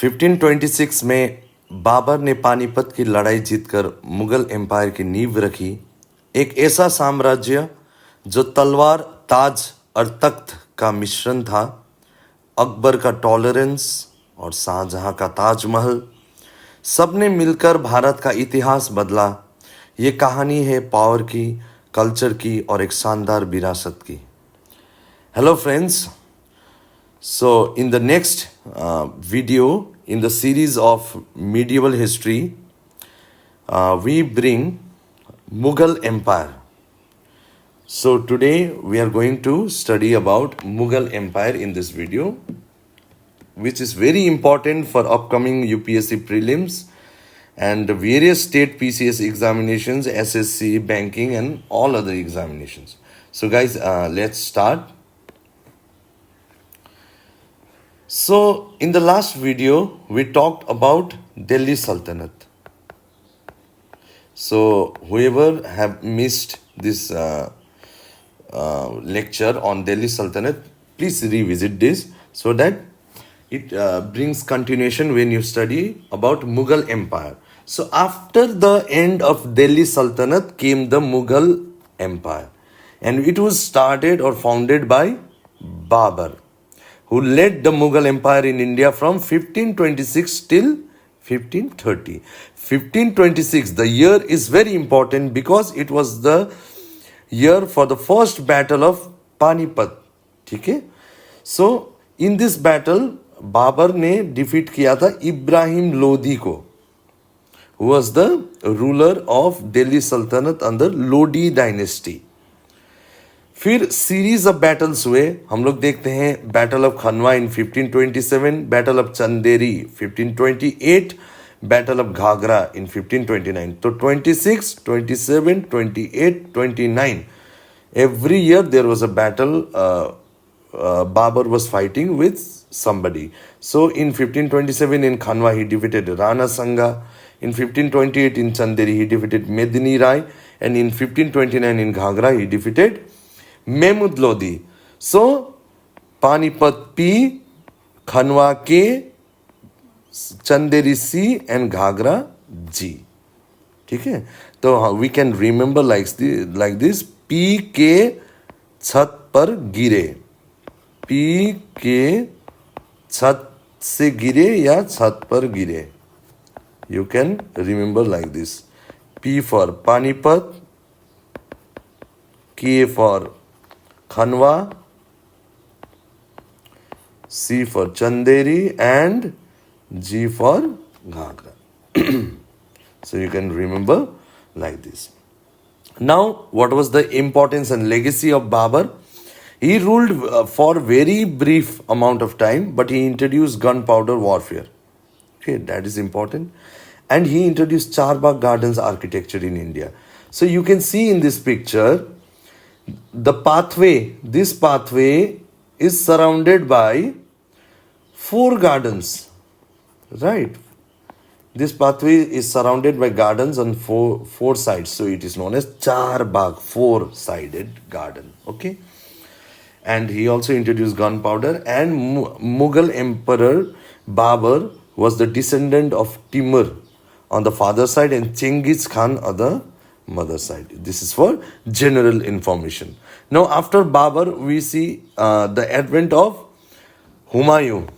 1526 में बाबर ने पानीपत की लड़ाई जीतकर मुगल एम्पायर की नींव रखी। एक ऐसा साम्राज्य जो तलवार, ताज और तख्त का मिश्रण था। अकबर का टॉलरेंस और शाहजहां का ताजमहल, सबने मिलकर भारत का इतिहास बदला। ये कहानी है पावर की, कल्चर की और एक शानदार विरासत की। Hello friends, so in the next video in the series of medieval history, we bring Mughal Empire. So today we are going to study about Mughal Empire in this video, which is very important for upcoming UPSC prelims and various state PCS examinations, SSC, banking and all other examinations. So guys, let's start. So, in the last video, we talked about Delhi Sultanate. So, whoever have missed this lecture on Delhi Sultanate, please revisit this so that it brings continuation when you study about Mughal Empire. So, after the end of Delhi Sultanate came the Mughal Empire, and it was started or founded by Babur, who led the Mughal Empire in India from 1526 till 1530. 1526, the year is very important because it was the year for the first battle of Panipat. ठीक है? So, in this battle, Babar ने defeat किया था इब्राहिम लोदी को, who was the ruler of Delhi Sultanate under Lodi dynasty. फिर series of battles हुए। हम लोग देखते हैं battle of Khanwa in 1527, battle of Chanderi 1528, battle of Ghaghra in 1529. तो 26, 27, 28, 29 every year there was a battle. Babur was fighting with somebody. So in 1527 in Khanwa he defeated Rana Sanga. In 1528 in Chanderi he defeated Medini Rai, and in 1529 in Ghagra he defeated Mehmud Lodi. So, Panipat P, Khanwa K, Chanderi C and Ghagra G. ठीक है? तो we can remember like this. P के छत पर गिरे, P के छत से गिरे या छत पर गिरे. You can remember like this. P for Panipat, K for Khanwa, C for Chanderi and G for Ghagra. So you can remember like this. Now, what was the importance and legacy of Babur? He ruled for very brief amount of time, but he introduced gunpowder warfare. Okay, that is important. And he introduced Charbagh Gardens architecture in India. So you can see in this picture, the pathway, this pathway is surrounded by 4 gardens, right? This pathway is surrounded by gardens on four sides. So it is known as Charbagh, 4-sided garden, okay? And he also introduced gunpowder, and Mughal Emperor Babur was the descendant of Timur on the father side and Chengiz Khan on the mother side. This is for general information. Now, after Babur, we see the advent of Humayun.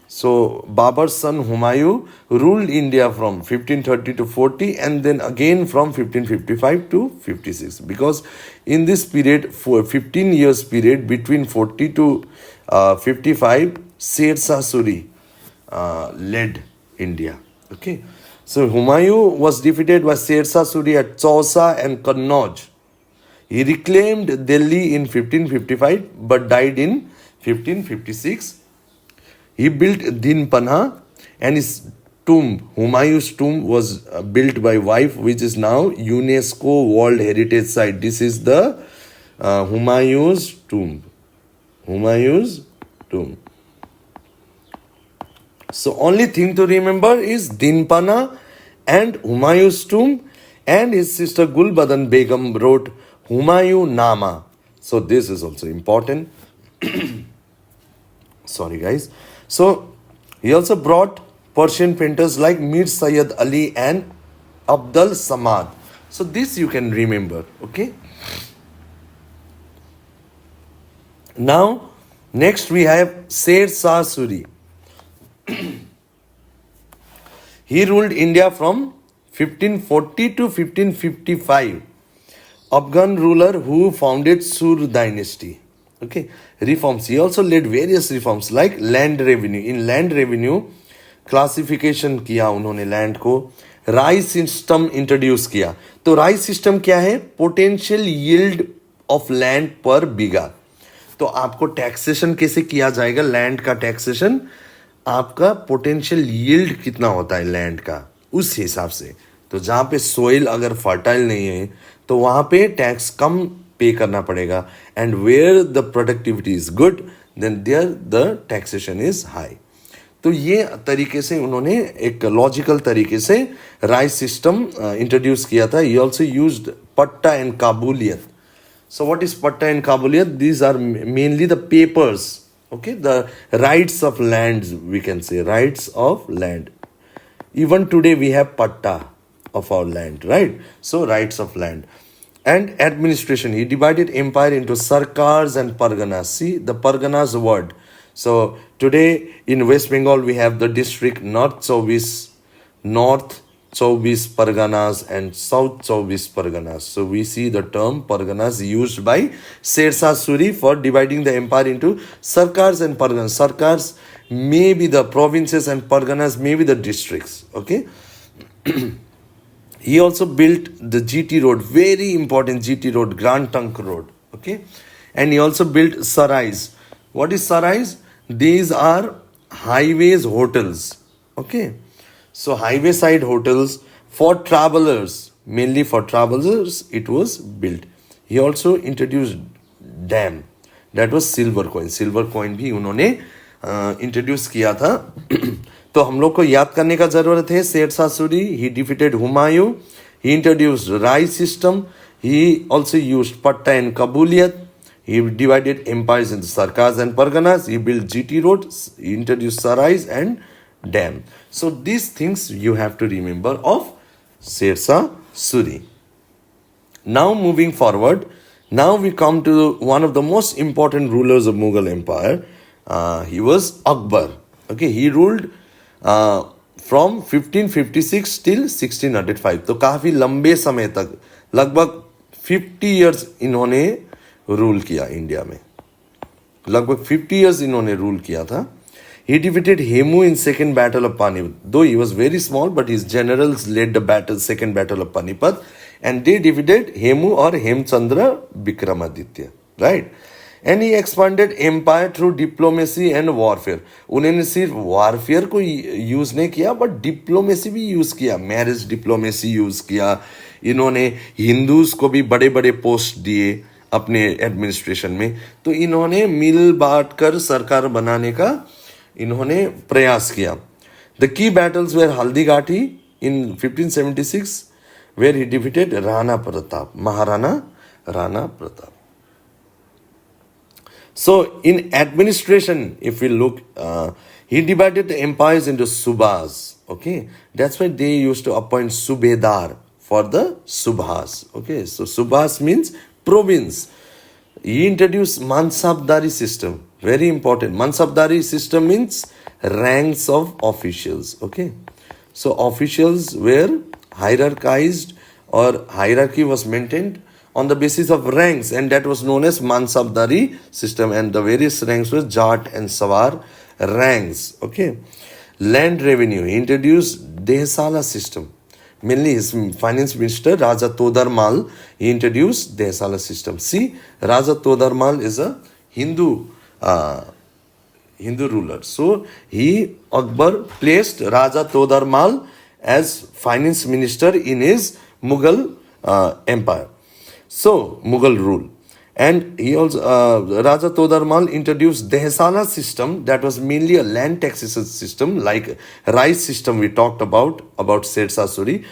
So, Babur's son Humayun ruled India from 1530 to 40, and then again from 1555 to 56. Because in this period, for 15 years period between 40 to 55, Sher Shah Suri led India. Okay. So Humayun was defeated by Sher Shah Suri at Chausa and Kannauj. He reclaimed Delhi in 1555 but died in 1556. He built Din Panha, and his tomb, Humayun's tomb, was built by wife, which is now UNESCO World Heritage Site. This is the Humayun's tomb. Humayun's tomb. So only thing to remember is Din Panha and Humayun's tomb, and his sister Gulbadan Begum wrote Humayun Nama. So this is also important. Sorry guys. So he also brought Persian painters like Mir Sayyid Ali and Abdul Samad. So this you can remember, okay? Now, next we have Sher Shah Suri. He ruled India from 1540 to 1555. Afghan ruler who founded Sur dynasty. Okay, reforms. He also led various reforms like land revenue. In land revenue, classification किया उन्होंने land को, rice system introduce किया. तो rice system क्या है? Potential yield of land पर बीघा. तो आपको टैक्सेशन कैसे किया जाएगा? लैंड का टैक्सेशन, आपका पोटेंशियल यील्ड कितना होता है लैंड का, उस हिसाब से. तो जहाँ पे सोइल अगर फर्टाइल नहीं है तो वहाँ पे टैक्स कम पे करना पड़ेगा. And where the productivity is good then there the taxation is high. तो ये तरीके से उन्होंने एक लॉजिकल तरीके से राइस सिस्टम इंट्रोड्यूस किया था. ही ऑल्सो यूज्ड पट्टा and काबूलियत. So what is patta and kabuliyat? These are mainly the papers, okay, the rights of lands, we can say, rights of land. Even today we have patta of our land, right? So rights of land. And administration, he divided empire into sarkars and parganas. See the parganas word. So today in West Bengal we have the district North 24 Parganas and South 24 Parganas. So we see the term Parganas used by Sher Shah Suri for dividing the empire into Sarkars and Parganas. Sarkars may be the provinces and Parganas may be the districts. Okay. He also built the GT road, very important GT road, Grand Trunk Road. Okay. And he also built sarais. What is sarais? These are highways hotels. Okay. So highway side hotels for travelers, mainly for travelers, it was built. He also introduced dam. That was silver coin. Silver coin भी उन्होंने introduce किया था. तो हम लोग को याद करने का जरूरत है. Sher Shah Suri, he defeated Humayun. He introduced rice system. He also used patta and kabuliyat. He divided empires into sarkars and parganas. He built GT roads. He introduced sarais and dam. So these things you have to remember of Sher Shah Suri. Now moving forward, now we come to one of the most important rulers of Mughal Empire. He was Akbar. Okay, he ruled from 1556 till 1605. तो काफी लंबे समय तक, लगभग 50 years इन्होंने rule किया India में. लगभग 50 years इन्होंने रूल किया था. He defeated Hemu in second battle of Panipat. Though he was very small, but his generals led the second battle of Panipat, and they defeated Hemu or Hemchandra Vikramaditya, right? And he expanded empire through diplomacy and warfare. उन्होंने सिर्फ warfare को use नहीं किया, but diplomacy भी use किया. Marriage diplomacy use किया. इन्होंने Hindus को भी बड़े बड़े पोस्ट दिए अपने एडमिनिस्ट्रेशन में. तो इन्होंने मिल बांट कर सरकार बनाने का इन्होंने प्रयास किया. The key battles were Haldighati in 1576 were he defeated Rana Pratap, Maharana Rana Pratap. So in administration if you look, he divided the empires into subhas. Okay, that's why they used to appoint subedar for the subhas. Okay, so subhas means province. He introduced mansabdari system. Very important. Mansabdari system means ranks of officials. Okay. So officials were hierarchized, or hierarchy was maintained on the basis of ranks, and that was known as Mansabdari system. And the various ranks were Jat and Sawar ranks. Okay. Land revenue. He introduced Dehsala system. Mainly his finance minister Raja Todarmal, he introduced Dehsala system. See, Raja Todarmal is a Hindu ruler. So he, Akbar, placed Raja Todarmal as finance minister in his Mughal empire. So Mughal rule. And he also, Raja Todarmal introduced Dehsala system, that was mainly a land taxation system, like rice system we talked about Sher Shah Suri.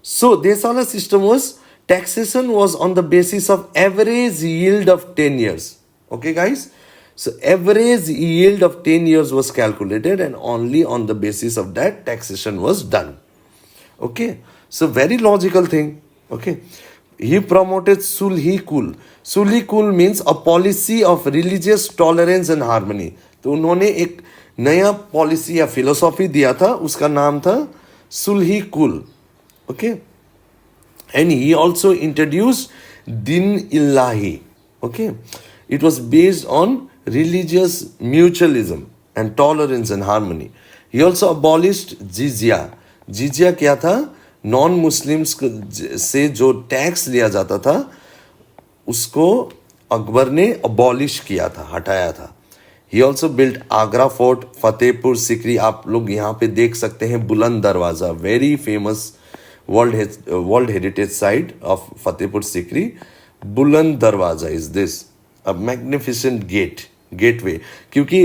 So Dehsala system was, taxation was on the basis of average yield of 10 years. Okay guys? So average yield of 10 years was calculated, and only on the basis of that taxation was done. Okay, so very logical thing. Okay, he promoted Sulhi Kul. Sulhi Kul means a policy of religious tolerance and harmony. तो उन्होंने एक नया policy या philosophy दिया था, उसका नाम था सुलही कुल. Okay, and he also introduced Din Illahi. Okay, it was based on religious mutualism and tolerance and harmony. He also abolished jizya. Jizya क्या था? नॉन मुस्लिम्स से जो टैक्स लिया जाता था उसको अकबर ने अबॉलिश किया था, हटाया था. He also built Agra fort, Fatehpur Sikri. आप लोग यहाँ पे देख सकते हैं बुलंद दरवाजा, very famous world heritage site of Fatehpur Sikri. बुलंद दरवाजा is this a magnificent gateway. क्योंकि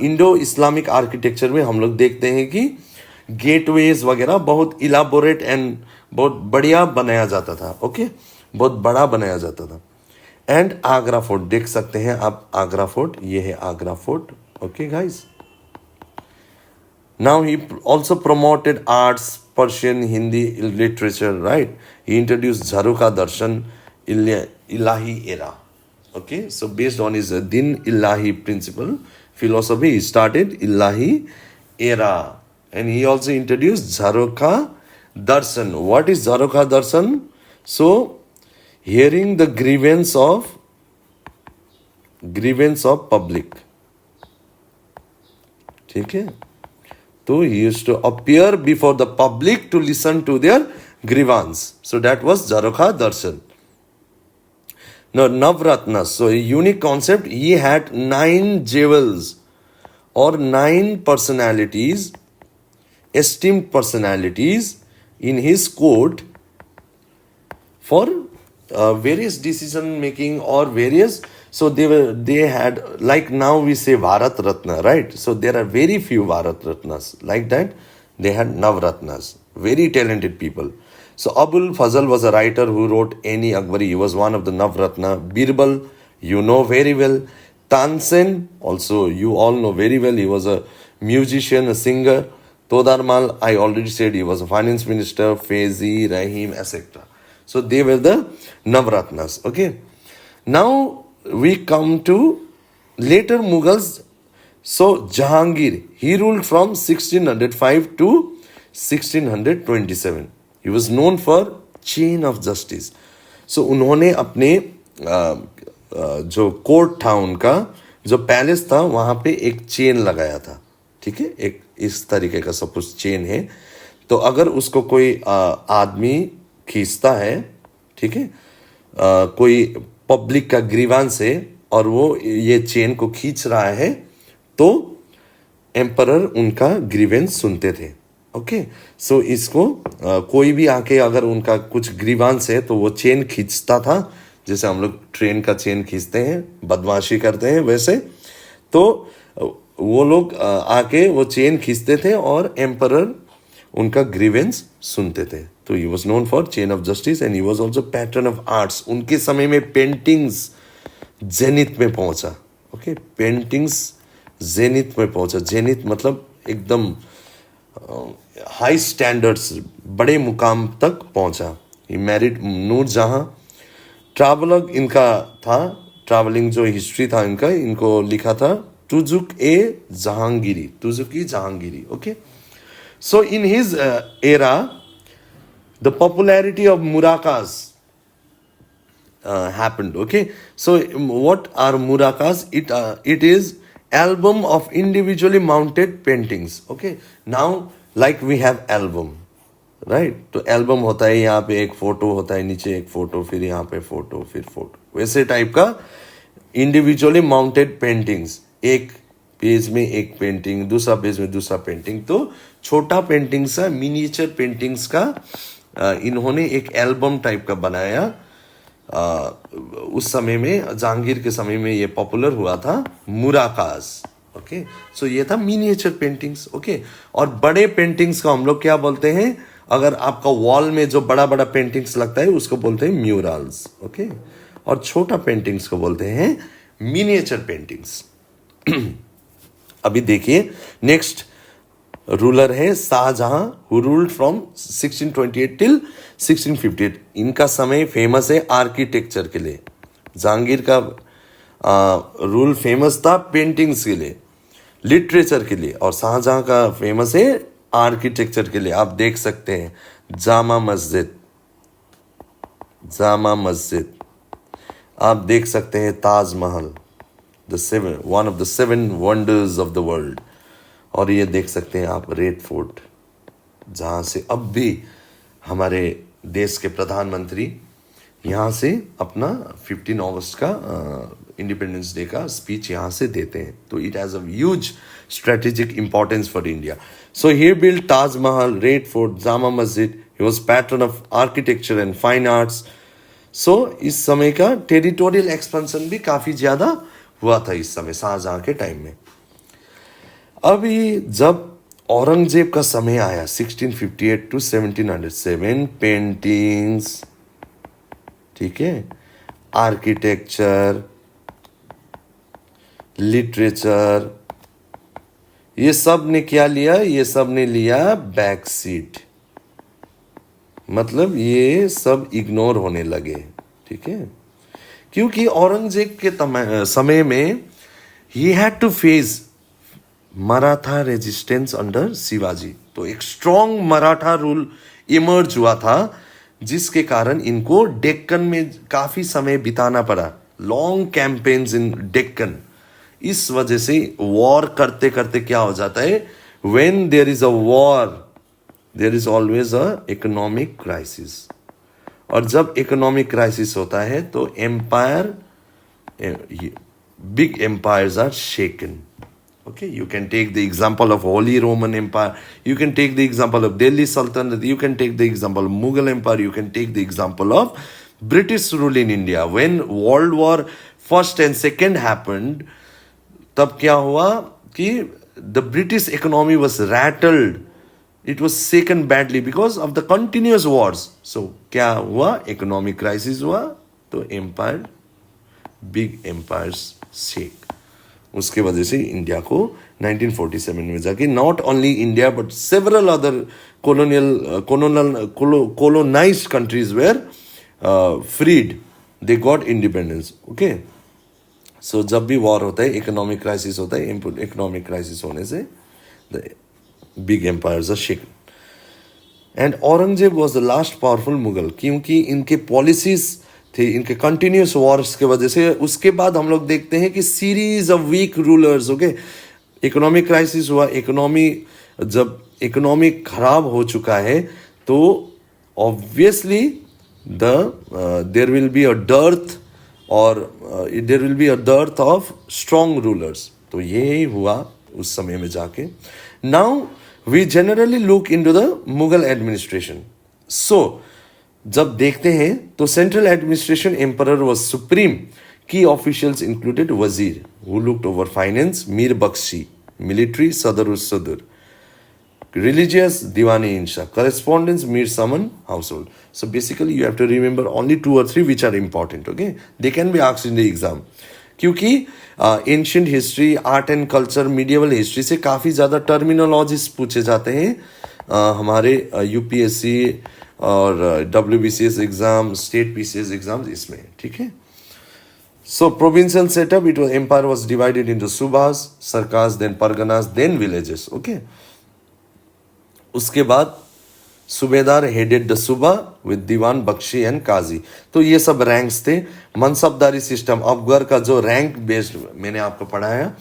इंडो इस्लामिक आर्किटेक्चर में हम लोग देखते हैं कि गेटवेज वगैरह बहुत इलाबोरेट एंड बहुत बढ़िया बनाया जाता था. ओके, बहुत बड़ा बनाया जाता था. एंड आगरा फोर्ट देख सकते हैं आप, आगरा फोर्ट, ये है Agra fort. Okay guys, now he also promoted arts, Persian, Hindi literature, right? He introduced Jharukha Darshan, Ilahi era. Okay, so based on his Din Illahi principle philosophy, he started Ilahi era. And he also introduced Jharukha Darshan. What is Jharukha Darshan? So hearing the grievance of public. ठीक है, तो he used to appear before the public to listen to their grievance. So that was Jharukha Darshan. Now Navratnas, so a unique concept. He had 9 jewels or 9 personalities, esteemed personalities in his court for various decision making or various. So they had, like now we say Bharat Ratna, right? So there are very few Bharat Ratnas. Like that, they had Navratnas, very talented people. So Abul Fazl was a writer who wrote Ani Akbari. He was one of the Navratna. Birbal, you know very well. Tansen, also you all know very well. He was a musician, a singer. Todarmal, I already said he was a finance minister. Faizi, Rahim, etc. So they were the Navratnas. Okay. Now we come to later Mughals. So Jahangir, he ruled from 1605 to 1627. He was known for chain of justice. So उन्होंने अपने जो court था, उनका जो palace था, वहाँ पे एक चेन लगाया था. ठीक है, एक इस तरीके का सपोज चेन है. तो अगर उसको कोई आदमी खींचता है, ठीक है, कोई पब्लिक का ग्रीवांस है और वो ये चेन को खींच रहा है, तो एम्परर उनका ग्रीवेंस सुनते थे. ओके, सो इसको कोई भी आके अगर उनका कुछ ग्रीवांस है तो वो चेन खींचता था, जैसे हम लोग ट्रेन का चेन खींचते हैं, बदमाशी करते हैं वैसे. तो वो लोग आके वो चेन खींचते थे और एम्परर उनका ग्रीवेंस सुनते थे. तो he was known for chain of justice and he was also pattern of arts. उनके समय में पेंटिंग्स जेनिथ में पहुंचा. ओके, पेंटिंग्स जेनिथ में पहुंचा. जेनिथ मतलब एकदम हाई स्टैंडर्ड्स, बड़े मुकाम तक पहुंचा. He married Noor Jahan. ट्रैवलग इनका था, ट्रैवलिंग जो हिस्ट्री था इनका, इनको लिखा था Tuzuk-e Jahangiri. Okay, so in his era, the popularity of murakas happened. Okay, so what are murakas? It is album of individually mounted paintings. Okay, now like we have album, right? तो album होता है, यहाँ पे एक फोटो होता है, नीचे एक फोटो, फिर यहाँ पे फोटो, फिर फोटो, वैसे टाइप का इंडिविजुअली माउंटेड पेंटिंग्स. एक पेज में एक पेंटिंग, दूसरा पेज में दूसरा पेंटिंग. तो छोटा पेंटिंग्स का, मिनिएचर पेंटिंग्स का इन्होंने एक एल्बम टाइप का बनाया. उस समय में, जहांगीर के समय में ये पॉपुलर हुआ था मुराकास. ओके, सो ये था मिनिएचर पेंटिंग्स. ओके, और बड़े पेंटिंग्स को हम लोग क्या बोलते हैं? अगर आपका वॉल में जो बड़ा बड़ा पेंटिंग्स लगता है उसको बोलते हैं म्यूरल्स. ओके, और छोटा पेंटिंग्स को बोलते हैं मिनिएचर पेंटिंग्स। अभी देखिए नेक्स्ट रूलर है Shah Jahan, who ruled from 1628 till 1658। इनका समय फेमस है आर्किटेक्चर के लिए। जहांगीर का रूल फेमस था पेंटिंग्स के लिए, लिटरेचर के लिए, और शाहजहां का फेमस है आर्किटेक्चर के लिए। आप देख सकते हैं जामा मस्जिद, जामा मस्जिद, आप देख सकते हैं Taj Mahal, one of the 7 wonders of the world. और ये देख सकते हैं आप रेड फोर्ट, जहाँ से अब भी हमारे देश के प्रधानमंत्री यहाँ से अपना 15 अगस्त का इंडिपेंडेंस डे का स्पीच यहाँ से देते हैं। तो it has a huge strategic importance for India. So he build Taj Mahal, Red Fort, Jama Masjid. He was pattern of architecture and fine arts. So इस समय का टेरिटोरियल एक्सपेंशन भी काफ़ी ज़्यादा हुआ था इस समय शाहजहां के टाइम में। अभी जब औरंगजेब का समय आया 1658 टू 1707, पेंटिंग्स, ठीक है, आर्किटेक्चर, लिटरेचर, ये सब ने क्या लिया? ये सब ने लिया बैक सीट, मतलब ये सब इग्नोर होने लगे, ठीक है। क्योंकि औरंगजेब के समय में ही had to face Maratha resistance under Shivaji. तो एक स्ट्रॉन्ग मराठा रूल इमर्ज हुआ था, जिसके कारण इनको डेक्कन में काफी समय बिताना पड़ा, लॉन्ग कैंपेन्स इन डेक्कन। इस वजह से वॉर करते करते क्या हो जाता है, when there is a war there is always a economic crisis. और जब इकोनॉमिक क्राइसिस होता है तो empire, big empires are shaken. Okay, you can take the example of Holy Roman Empire, you can take the example of Delhi Sultanate, you can take the example of Mughal Empire, you can take the example of British rule in India. When World War First and Second happened, तब क्या हुआ कि the British economy was rattled, it was shaken badly because of the continuous wars. So क्या हुआ? Economic crisis हुआ, तो empire, big empires shake। उसके वजह से इंडिया को 1947 में जाके not only India but several other colonized countries were freed, they got independence। Okay, so जब भी वॉर होता है, इकोनॉमिक क्राइसिस होता है, इकोनॉमिक क्राइसिस होने से the big empires are shaken. And Aurangzeb was the last powerful Mughal, क्योंकि इनके पॉलिसीज थे, इनके कंटिन्यूस वॉर्स के वजह से। उसके बाद हम लोग देखते हैं कि series of weak rulers, okay, economic crisis हुआ, जब इकोनॉमी खराब हो चुका है तो obviously there will be a dearth, और there will be a dearth of strong rulers. तो यही हुआ उस समय में जाके। Now we generally look into the Mughal administration. So जब देखते हैं तो central administration emperor was supreme. Key officials included wazir, who looked over finance, mir bakhshi, military, सदर उस सदर, religious diwani insha, correspondence, meet summon, household. So basically you have to remember only 2 or 3 which are important, okay? They can be asked in the exam, क्योंकि ancient history, art and culture, medieval history से काफ़ी ज़्यादा terminologies पूछे जाते हैं हमारे UPSC और WBCS exam, state PCS exams इसमें, ठीक है। So provincial setup, it was empire was divided into subhas, sarkars, then parganas, then villages, okay? उसके बाद सूबेदार हेडेड द सूबा विद दीवान, बख्शी एंड काजी। तो ये सब रैंक्स थे। मनसबदारी सिस्टम, अफगर का जो रैंक बेस्ड मैंने आपको पढ़ाया,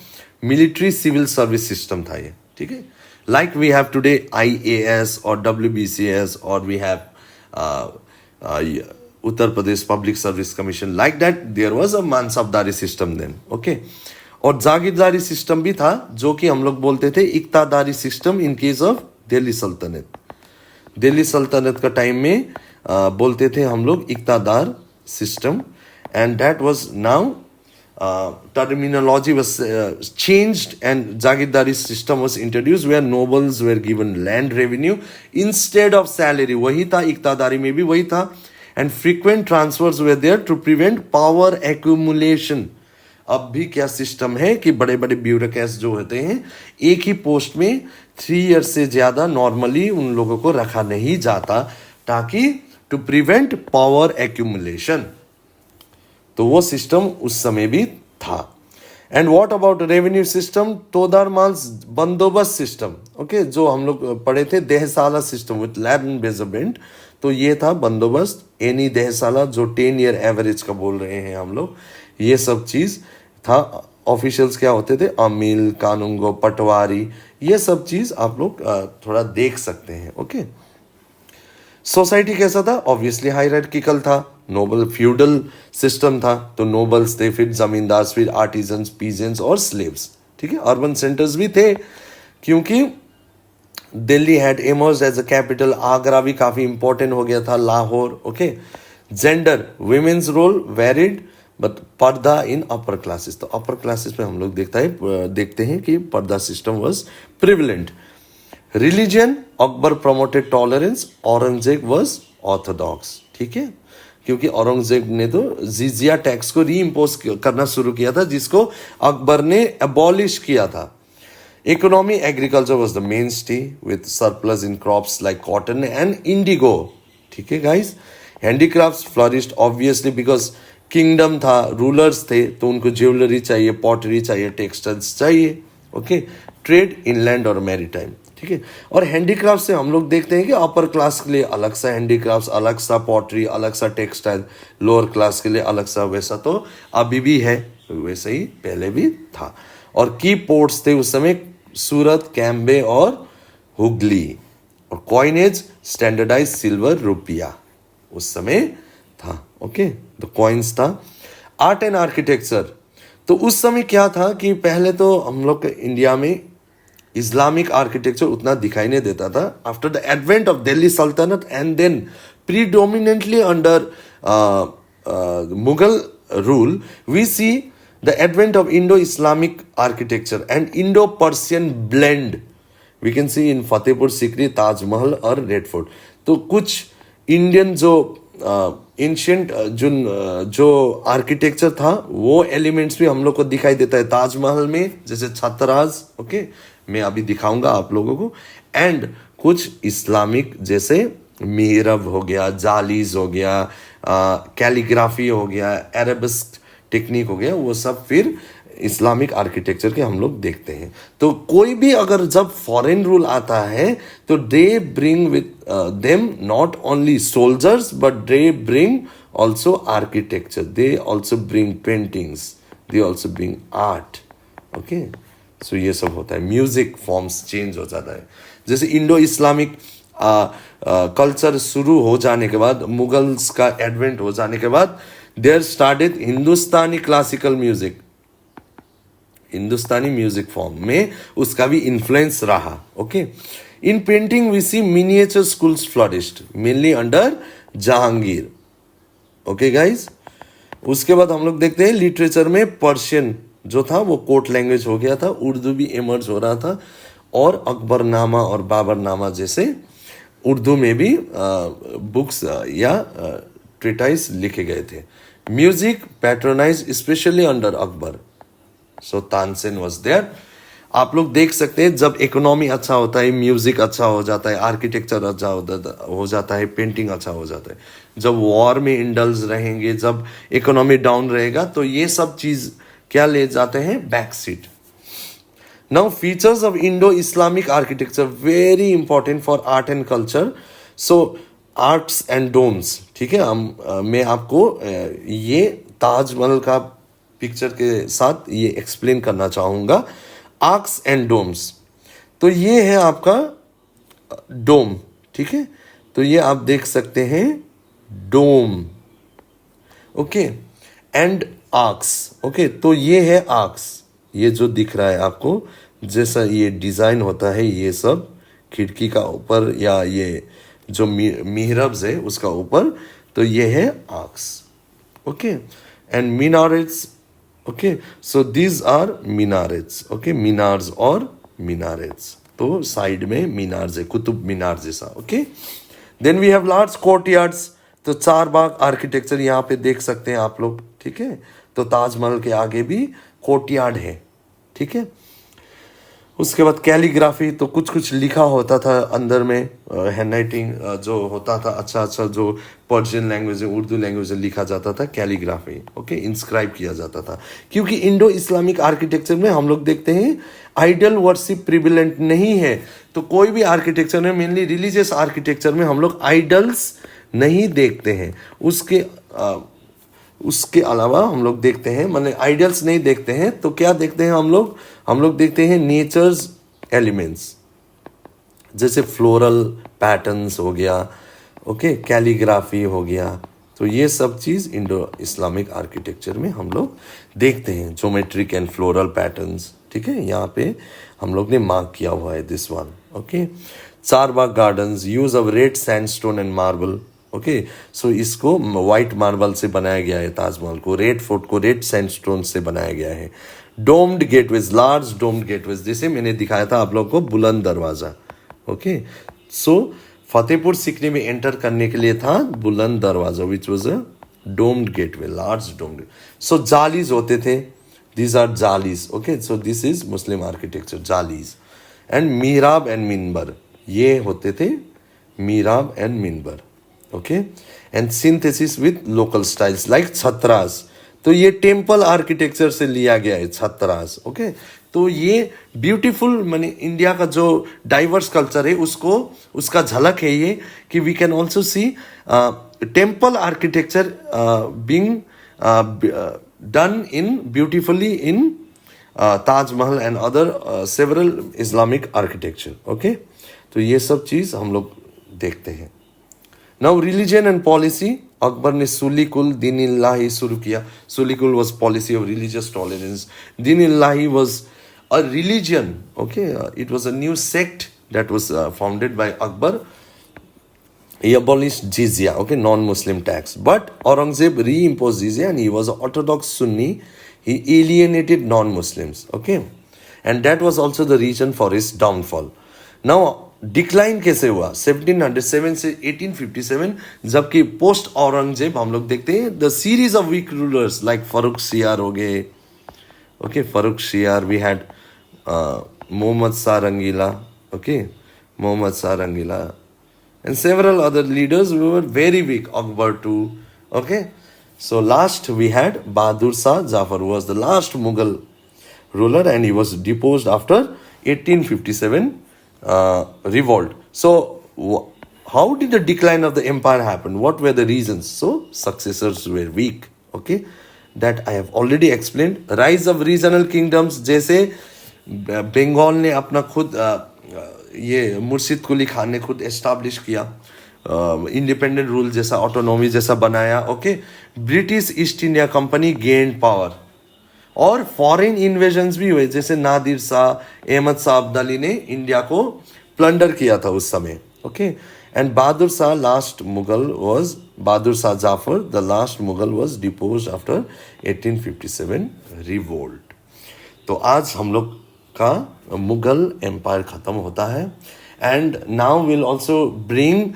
मिलिट्री सिविल सर्विस सिस्टम था ये, ठीक है। Like we have today IAS और WBCS और we have Uttar Pradesh public service commission, like that there was a mansabdari system then, okay. और जागीरदारी सिस्टम भी था, जो कि हम लोग बोलते थे iqtadari system in case of Delhi Sultanate. Delhi सल्तनत का टाइम में बोलते थे हम लोग iqtadar system, and that was now terminology was changed and jagirdari system was introduced where nobles were given land revenue instead of salary। वही था, इक्तादारी में भी वही था। and frequent transfers were there to prevent power accumulation। अब भी क्या सिस्टम है कि बड़े बड़े ब्यूरोक्रेट्स जो होते हैं एक ही पोस्ट में 3 ईयर्स से ज्यादा नॉर्मली उन लोगों को रखा नहीं जाता, ताकि टू प्रिवेंट पावर एक्यूमुलेशन। तो वो सिस्टम उस समय भी था। And what about revenue system? Todarmal's bandobast system, okay, जो हम लोग पढ़े थे, dahsala system with land measurement. तो ये था बंदोबस्त, एनी देहसाला, जो 10 ईयर एवरेज का बोल रहे हैं हम लोग, ये सब चीज था। ऑफिशियल्स क्या होते थे? अमील, कानूंगो, पटवारी, ये सब चीज आप लोग थोड़ा देख सकते हैं। ओके, सोसाइटी कैसा था? ऑब्वियसली हायरार्किकल था, नोबल फ्यूडल सिस्टम था, तो नोबल्स थे, फिर जमींदार, फिर आर्टिजन्स, पीजेंट्स और स्लेव्स। ठीक है, अर्बन सेंटर्स भी थे, क्योंकि Delhi had emerged as a capital, Agra भी काफी इंपॉर्टेंट हो गया था, Lahore. Okay, gender, women's role varied, but purdah in upper classes, तो अपर क्लासेस में हम लोग देखते हैं कि पर्दा system was prevalent. Religion, Akbar promoted tolerance, Aurangzeb was Orthodox. ठीक है, क्योंकि औरंगजेब ने तो जिजिया टैक्स को री इम्पोज करना शुरू किया था, जिसको अकबर ने एबॉलिश किया था। Economy, agriculture was the main stay with surplus in crops like cotton and Indigo. ठीक है guys, handicrafts flourished obviously because kingdom था, रूलर्स थे, तो उनको ज्वेलरी चाहिए, पॉटरी चाहिए, टेक्सटाइल्स चाहिए। ओके, ट्रेड इनलैंड और मैरीटाइम। ठीक है, और हैंडीक्राफ्ट से हम लोग देखते हैं कि अपर क्लास के लिए अलग सा हैंडीक्राफ्ट, अलग सा पॉटरी, अलग सा टेक्सटाइल, लोअर क्लास के लिए अलग सा। वैसा तो अभी भी है, वैसे ही पहले भी था। और की पोर्ट्स थे उस समय सूरत, कैम्बे और हुगली। और कॉइनेज, स्टैंडर्डाइज सिल्वर रुपया उस समय था। ओके, तो कॉइन्स था। आर्ट एंड आर्किटेक्चर, तो उस समय क्या था कि पहले तो हम लोग इंडिया में इस्लामिक आर्किटेक्चर उतना दिखाई नहीं देता था। After the advent of Delhi Sultanate and then predominantly under Mughal rule, we see the advent of Indo Islamic architecture and Indo Persian blend. We can see in Fatehpur Sikri, Taj Mahal और रेड फोर्ट। तो कुछ Indian जो ancient जो आर्किटेक्चर था, वो elements भी हम लोग को दिखाई देता है ताजमहल में, जैसे छतराज। ओके, मैं अभी दिखाऊंगा आप लोगों को। एंड कुछ इस्लामिक, जैसे मिहरब हो गया, जालीज हो गया, कैलीग्राफी हो गया, अरेबिस्क टेक्निक हो गया, वो सब फिर इस्लामिक आर्किटेक्चर के हम लोग देखते हैं। तो कोई भी अगर जब फॉरेन रूल आता है, तो they bring with them not only soldiers, but they bring also architecture, they also bring paintings, they also bring art. Okay, so ये सब होता है। म्यूजिक फॉर्म्स चेंज हो जाता है, जैसे इंडो इस्लामिक कल्चर शुरू हो जाने के बाद, मुगल्स का एडवेंट हो जाने के बाद, there started Hindustani classical music. Hindustani music form में उसका भी इन्फ्लुएंस रहा। Okay, in painting we see miniature schools flourished mainly under Jahangir. Okay guys, उसके बाद हम लोग देखते हैं लिटरेचर में पर्शियन जो था वो कोर्ट लैंग्वेज हो गया था, उर्दू भी इमर्ज हो रहा था, और अकबरनामा और बाबरनामा जैसे उर्दू में भी बुक्स या ट्रिटाइस लिखे गए थे। Music patronize specially under Akbar, so Tansen was there. आप लोग देख सकते हैं जब इकोनॉमी अच्छा होता है, म्यूजिक अच्छा हो जाता है, आर्किटेक्चर अच्छा हो जाता है, पेंटिंग अच्छा हो जाता है। जब वॉर में इंडल्ज रहेंगे, जब इकोनॉमी डाउन रहेगा, तो ये सब चीज क्या ले जाते हैं? Back seat. Now features of Indo Islamic architecture, very important for art and culture. So arts and domes, ठीक है, मैं आपको ये ताजमहल का पिक्चर के साथ ये एक्सप्लेन करना चाहूंगा। आर्क्स एंड डोम्स, तो ये है आपका डोम। ठीक है, तो ये आप देख सकते हैं dome. Okay, and arches. Okay, तो ये है आर्क्स, ये जो दिख रहा है आपको, जैसा ये डिजाइन होता है, ये सब खिड़की का ऊपर या ये जो मिहरब्स है उसका ऊपर, तो ये है arches. Okay, and minarets. Okay, so these are minarets. Okay, minars और मीनारेट्स, तो साइड में मीनार्स है, कुतुब मीनार जैसा। Okay, then we have large courtyards, तो चार बाग आर्किटेक्चर यहाँ पे देख सकते हैं आप लोग। ठीक है, तो ताजमहल के आगे भी कोर्टयार्ड है, ठीक है। उसके बाद कैलीग्राफी, तो कुछ कुछ लिखा होता था अंदर में, हैंड राइटिंग जो होता था अच्छा अच्छा, जो पर्शियन लैंग्वेज में, उर्दू लैंग्वेज में लिखा जाता था, कैलीग्राफी, ओके, इंस्क्राइब किया जाता था। क्योंकि इंडो इस्लामिक आर्किटेक्चर में हम लोग देखते हैं आइडल वर्शिप प्रिविलेंट नहीं है, तो कोई भी आर्किटेक्चर में, मेनली रिलीजियस आर्किटेक्चर में हम लोग आइडल्स नहीं देखते हैं। उसके अलावा हम लोग देखते हैं, मतलब आइडियल्स नहीं देखते हैं, तो क्या देखते हैं हम लोग देखते हैं नेचर्स एलिमेंट्स, जैसे फ्लोरल पैटर्न्स हो गया, ओके, कैलीग्राफी हो गया। तो ये सब चीज़ इंडो इस्लामिक आर्किटेक्चर में हम लोग देखते हैं, ज्योमेट्रिक एंड फ्लोरल पैटर्न्स, ठीक है। यहाँ पे हम लोग ने मार्क किया हुआ है this one, okay. Charbagh gardens, use of red sandstone and marble, okay. So इसको वाइट मार्बल से बनाया गया है, ताजमहल को। रेड फोर्ट को रेड सैंडस्टोन से बनाया गया है। Domed gateways, large domed gateways, जैसे मैंने दिखाया था आप लोग को बुलंद दरवाजा, ओके। सो फतेहपुर सीकरी में एंटर करने के लिए था Buland Darwaza, which was a domed gateway, large domed. So jalis होते थे, these are jalis, okay, so this is Muslim architecture, jalis, and mihrab and minbar, ये होते थे mihrab and minbar, okay, and synthesis with local styles like छतरास, तो ये temple architecture से लिया गया है छतरास, ओके। तो ये ब्यूटीफुल, माने इंडिया का जो डाइवर्स कल्चर है उसको, उसका झलक है ये, कि we can also see temple architecture being done in beautifully in Taj Mahal and other several Islamic architecture, okay। तो ये सब चीज़ हम लोग देखते हैं। Now religion and policy, Akbar ने सुली-कुल दीन-इल्लाही शुरू किया। सुली-कुल was policy of religious tolerance. दीन-इल्लाही was a religion, okay, it was a new sect that was founded by Akbar. He abolished jizya, okay, non-Muslim tax. But Aurangzeb reimposed jizya and he was an orthodox Sunni. He alienated non-Muslims, okay. And that was also the reason for his downfall. Now, decline कैसे हुआ? 1707 से 1857, जबकि post Aurangzeb हम लोग देखते हैं the series of weak rulers like Farooq शियार हो गए, okay, Farooq शियार, we had Mohammad Shah Rangeela, okay, Mohammad Shah Rangeela, and several other leaders who were very weak, Akbar too, okay. So last we had Bahadur Shah Jafar, who was the last Mughal ruler, and he was deposed after 1857 revolt. So how did the decline of the empire happen? What were the reasons? So successors were weak, okay, that I have already explained. Rise of regional kingdoms, जैसे बंगाल ने अपना खुद ये मुर्शिद कुली खान ने खुद establish किया, independent rule जैसा, ऑटोनॉमी जैसा बनाया, okay. British east India company gained power, और फॉरेन इन्वेजन्स भी हुए, जैसे नादिर शाह, अहमद शाह अब्दाली ने इंडिया को प्लंडर किया था उस समय, okay. And Bahadur Shah last Mughal was, Bahadur Shah Zafar the last Mughal was deposed after 1857 revolt. तो आज हम लोग का मुगल एम्पायर खत्म होता है। And now will also bring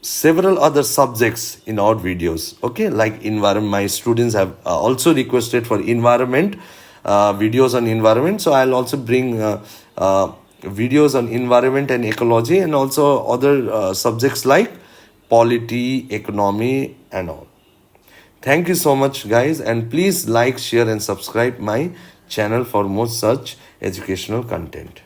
several other subjects in our videos, okay, like environment. My students have also requested for environment videos on environment, so I'll also bring videos on environment and ecology, and also other subjects like polity, economy and all. Thank you so much guys, and please like, share and subscribe my channel for more such educational content.